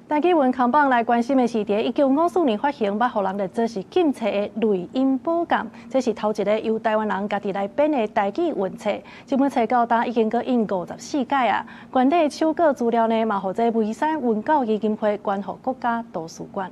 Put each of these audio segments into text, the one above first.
台記文扛棒來關心的是，在1954年發行，捌互人哋做是禁冊的雷音寶鑑，這是頭一個由台灣人家己來編的台記文冊。這本冊到今已經閣印54屆啊，原底手稿資料呢，嘛，互這梅山文教基金會捐予國家圖書館。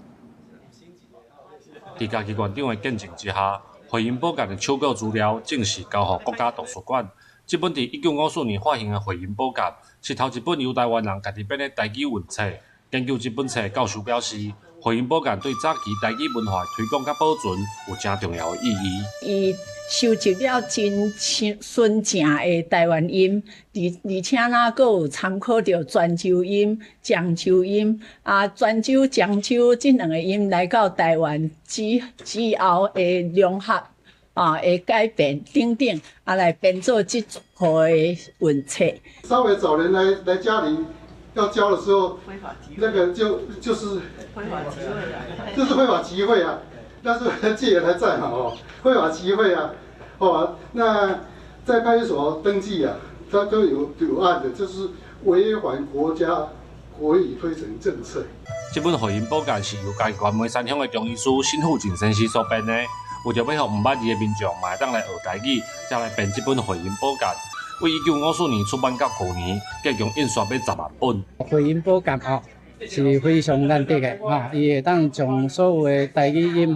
在家己院長的見證之下，雷音寶鑑的手稿資料正式交予國家圖書館。這本在1954年發行的雷音寶鑑，是頭一本由台灣人家己編的台記文冊。研究這本冊教授表示，雷音寶鑑對早期台記文化推廣甲保存有真重要的意義。伊收集了真純正的台灣音，而且呢，閣有參考着泉州音、漳州音泉州、漳州這兩個音來到台灣之後的融合的改變等等來編做這組的文冊。稍微早年來嘉陵。要交的時候，那個就是非法集會啊，就是非法集會啊。但是戒嚴還在嘛，非法集會啊，那在派出所登記啊，它都有案的，就是違反國家國語推陳政策。這本雷音寶鑑是由嘉義縣梅山鄉的中醫師辛富進先生所編的，為着要讓唔捌字的民眾嘛會當來學台語，才來編這本雷音寶鑑。為1954年出版到去年，計共印刷要10萬本。雷音寶鑑是非常難得的伊會當將所有的台語音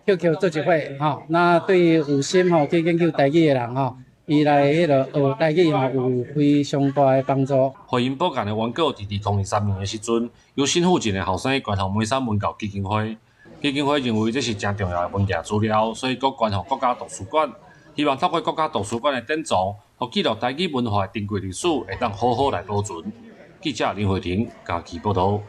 Q 做一伙那對於有心去研究台語的人伊來學台語有非常大的幫助。雷音寶鑑的原稿在2003年的時陣，由辛富進的後生捐予梅山文教基金會。基金會認為這是真重要的文件資料，所以佫捐予國家圖書館。希望透過國家圖書館的典藏，和記錄台語文化的珍貴歷史，會當好好來保存。記者林慧婷，嘉義報道。